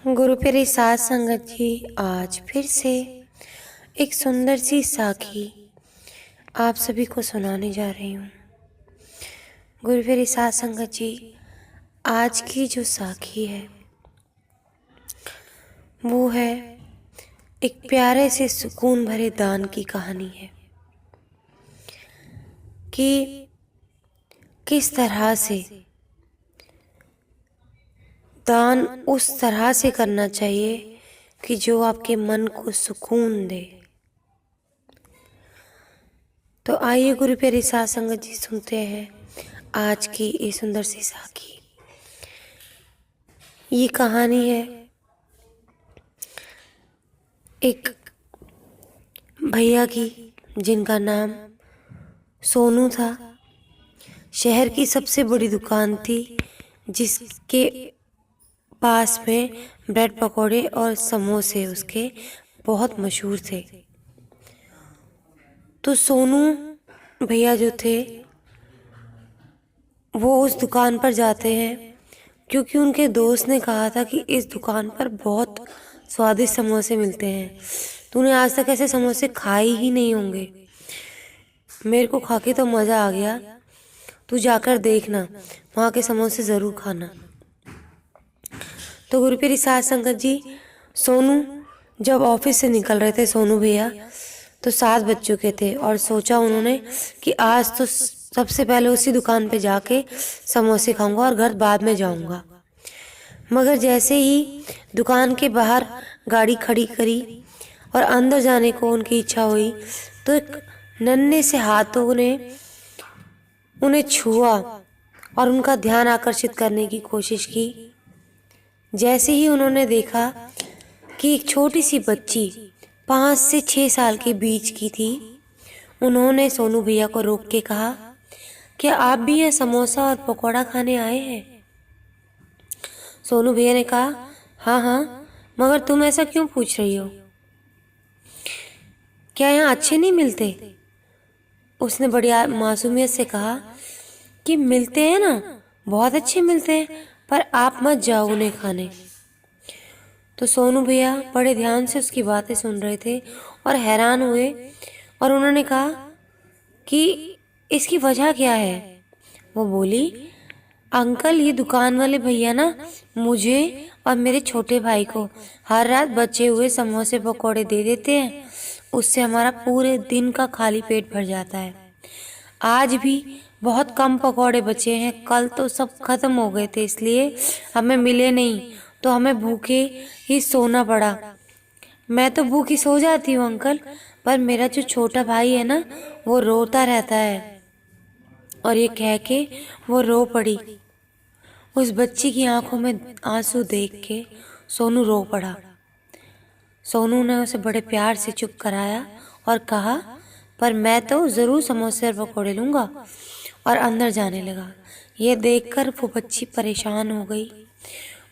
गुरु प्यारी साध संगत जी, आज फिर से एक सुंदर सी साखी आप सभी को सुनाने जा रही हूँ। गुरु प्यारी साध संगत जी, आज की जो साखी है वो है एक प्यारे से सुकून भरे दान की कहानी है कि किस तरह से दान उस तरह से करना चाहिए कि जो आपके मन को सुकून दे। तो आइए गुरु प्यारी साध संगत जी, सुनते हैं आज की ये सुंदर सी साखी। ये कहानी है एक भैया की जिनका नाम सोनू था। शहर की सबसे बड़ी दुकान थी जिसके पास में ब्रेड पकौड़े और समोसे उसके बहुत मशहूर थे। तो सोनू भैया जो थे वो उस दुकान पर जाते हैं क्योंकि उनके दोस्त ने कहा था कि इस दुकान पर बहुत स्वादिष्ट समोसे मिलते हैं। तूने आज तक ऐसे समोसे खाए ही नहीं होंगे, मेरे को खा के तो मज़ा आ गया, तू जाकर देखना, वहाँ के समोसे ज़रूर खाना। तो गुरु प्यारी साध संगत जी, सोनू जब ऑफिस से निकल रहे थे सोनू भैया, तो 7 बज चुके थे और सोचा उन्होंने कि आज तो सबसे पहले उसी दुकान पे जाके समोसे खाऊंगा और घर बाद में जाऊंगा। मगर जैसे ही दुकान के बाहर गाड़ी खड़ी करी और अंदर जाने को उनकी इच्छा हुई तो एक नन्हे से हाथों ने उन्हें छुआ और उनका ध्यान आकर्षित करने की कोशिश की। जैसे ही उन्होंने देखा कि एक छोटी सी बच्ची 5 से 6 साल के बीच की थी, उन्होंने सोनू भैया को रोक के कहा, क्या आप भी यहाँ समोसा और पकौड़ा खाने आए हैं? सोनू भैया ने कहा, हाँ हाँ, मगर तुम ऐसा क्यों पूछ रही हो? क्या यहाँ अच्छे नहीं मिलते? उसने बड़ी मासूमियत से कहा कि मिलते हैं ना, बहुत अच्छे मिलते हैं, पर आप मत जाओ उन्हें खाने। तो सोनू भैया बड़े ध्यान से उसकी बातें सुन रहे थे और हैरान हुए और उन्होंने कहा कि इसकी वजह क्या है? वो बोली, अंकल ये दुकान वाले भैया ना मुझे और मेरे छोटे भाई को हर रात बचे हुए समोसे पकौड़े दे देते हैं, उससे हमारा पूरे दिन का खाली पेट भर जाता है। आज भी बहुत कम पकौड़े बचे हैं, कल तो सब खत्म हो गए थे, इसलिए हमें मिले नहीं तो हमें भूखे ही सोना पड़ा। मैं तो भूखी सो जाती हूँ अंकल, पर मेरा जो छोटा भाई है ना वो रोता रहता है। और ये कह के वो रो पड़ी। उस बच्ची की आंखों में आंसू देख के सोनू रो पड़ा। सोनू ने उसे बड़े प्यार से चुप कराया और कहा, पर मैं तो ज़रूर समोसे और पकौड़े लूँगा, और अंदर जाने लगा। यह देखकर वो बच्ची परेशान हो गई।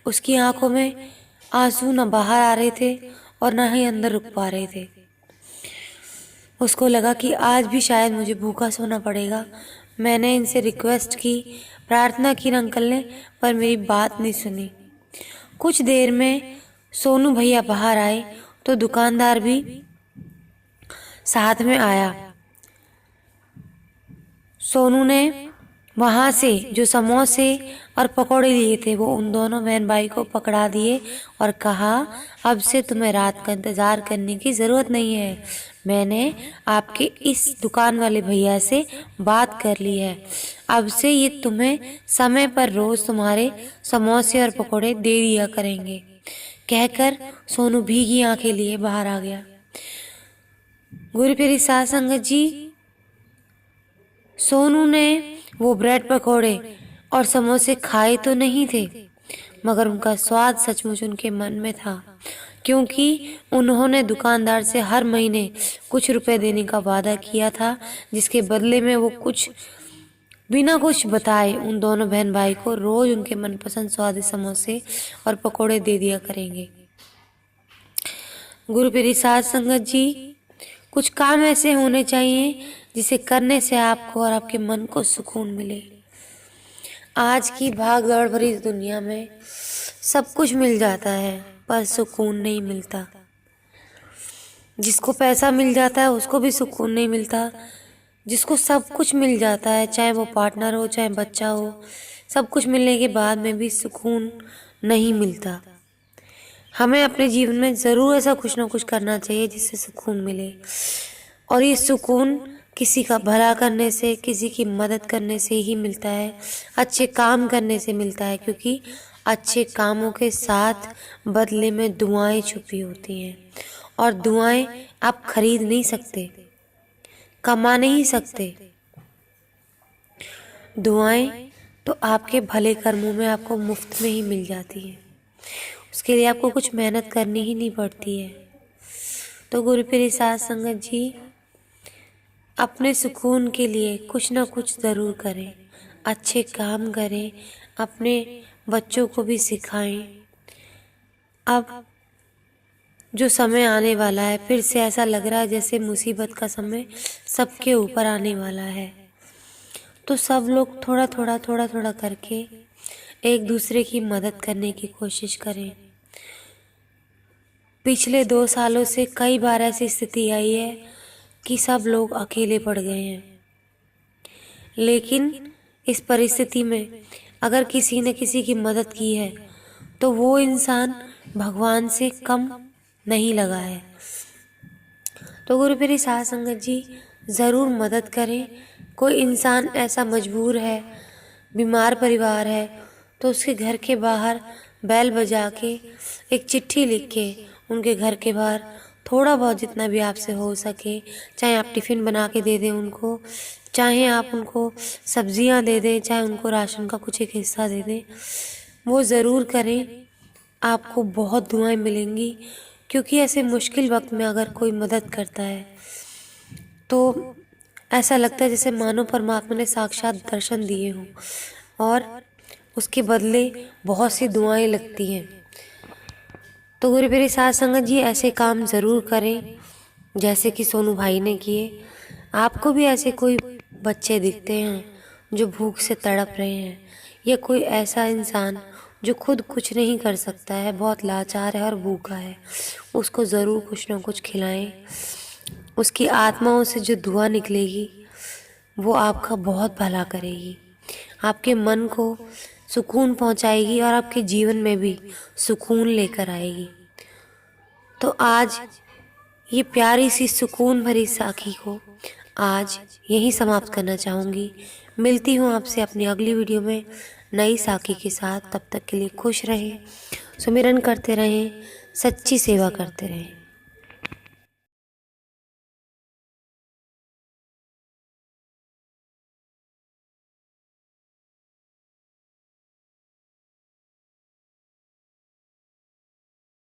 उसकी आंखों में आंसू न बाहर आ रहे थे और न ही अंदर रुक पा रहे थे। उसको लगा कि आज भी शायद मुझे भूखा सोना पड़ेगा। मैंने इनसे रिक्वेस्ट की, प्रार्थना की अंकल ने, पर मेरी बात नहीं सुनी। कुछ देर में सोनू भैया बाहर आए तो दुकानदार भी साथ में आया। सोनू ने वहाँ से जो समोसे और पकौड़े लिए थे वो उन दोनों बहन भाई को पकड़ा दिए और कहा, अब से तुम्हें रात का इंतज़ार करने की ज़रूरत नहीं है। मैंने आपके इस दुकान वाले भैया से बात कर ली है, अब से ये तुम्हें समय पर रोज़ तुम्हारे समोसे और पकौड़े दे दिया करेंगे। कहकर सोनू भीगी आंखें लिए बाहर आ गया। गुरु प्यारी साध संगत जी, सोनू ने वो ब्रेड पकौड़े और समोसे खाए तो नहीं थे, मगर उनका स्वाद सचमुच उनके मन में था, क्योंकि उन्होंने दुकानदार से हर महीने कुछ रुपए देने का वादा किया था, जिसके बदले में वो कुछ बिना कुछ बताए उन दोनों बहन भाई को रोज उनके मनपसंद स्वादिष्ट समोसे और पकौड़े दे दिया करेंगे। गुरु प्यारी साध संगत जी, कुछ काम ऐसे होने चाहिए जिसे करने से आपको और आपके मन को सुकून मिले। आज की भाग दौड़ भरी दुनिया में सब कुछ मिल जाता है, पर सुकून नहीं मिलता। जिसको पैसा मिल जाता है उसको भी सुकून नहीं मिलता। जिसको सब कुछ मिल जाता है, चाहे वो पार्टनर हो चाहे बच्चा हो, सब कुछ मिलने के बाद में भी सुकून नहीं मिलता। हमें अपने जीवन में ज़रूर ऐसा कुछ ना कुछ करना चाहिए जिससे सुकून मिले। और ये सुकून किसी का भला करने से, किसी की मदद करने से ही मिलता है, अच्छे काम करने से मिलता है। क्योंकि अच्छे कामों के साथ बदले में दुआएं छुपी होती हैं, और दुआएं आप खरीद नहीं सकते, कमा नहीं सकते। दुआएं तो आपके भले कर्मों में आपको मुफ्त में ही मिल जाती हैं। उसके लिए आपको कुछ मेहनत करनी ही नहीं पड़ती है। तो गुरुप्रिय साध संगत जी, अपने सुकून के लिए कुछ ना कुछ ज़रूर करें, अच्छे काम करें, अपने बच्चों को भी सिखाएं। अब जो समय आने वाला है, फिर से ऐसा लग रहा है जैसे मुसीबत का समय सबके ऊपर आने वाला है। तो सब लोग थोड़ा थोड़ा करके एक दूसरे की मदद करने की कोशिश करें। पिछले 2 सालों से कई बार ऐसी स्थिति आई है कि सब लोग अकेले पड़ गए हैं। लेकिन इस परिस्थिति में अगर किसी ने किसी की मदद की है तो वो इंसान भगवान से कम नहीं लगा है। तो गुरुप्रिय साध संगत जी, ज़रूर मदद करें। कोई इंसान ऐसा मजबूर है, बीमार परिवार है, तो उसके घर के बाहर बैल बजा के एक चिट्ठी लिख के उनके घर के बाहर थोड़ा बहुत जितना भी आपसे हो सके, चाहे आप टिफ़िन बना के दे दें उनको, चाहे आप उनको सब्जियां दे दें, चाहे उनको राशन का कुछ एक हिस्सा दे दें, वो ज़रूर करें। आपको बहुत दुआएं मिलेंगी। क्योंकि ऐसे मुश्किल वक्त में अगर कोई मदद करता है तो ऐसा लगता है जैसे मानो परमात्मा ने साक्षात दर्शन दिए हों, और उसके बदले बहुत सी दुआएं लगती हैं। तो गुरुप्रिय साध संगत जी, ऐसे काम ज़रूर करें जैसे कि सोनू भाई ने किए। आपको भी ऐसे कोई बच्चे दिखते हैं जो भूख से तड़प रहे हैं, या कोई ऐसा इंसान जो खुद कुछ नहीं कर सकता है, बहुत लाचार है और भूखा है, उसको ज़रूर कुछ ना कुछ खिलाएं। उसकी आत्माओं से जो दुआ निकलेगी वो आपका बहुत भला करेगी, आपके मन को सुकून पहुंचाएगी और आपके जीवन में भी सुकून लेकर आएगी। तो आज ये प्यारी सी सुकून भरी साखी को आज यहीं समाप्त करना चाहूँगी। मिलती हूँ आपसे अपनी अगली वीडियो में नई साखी के साथ। तब तक के लिए खुश रहें, सुमिरन करते रहें, सच्ची सेवा करते रहें।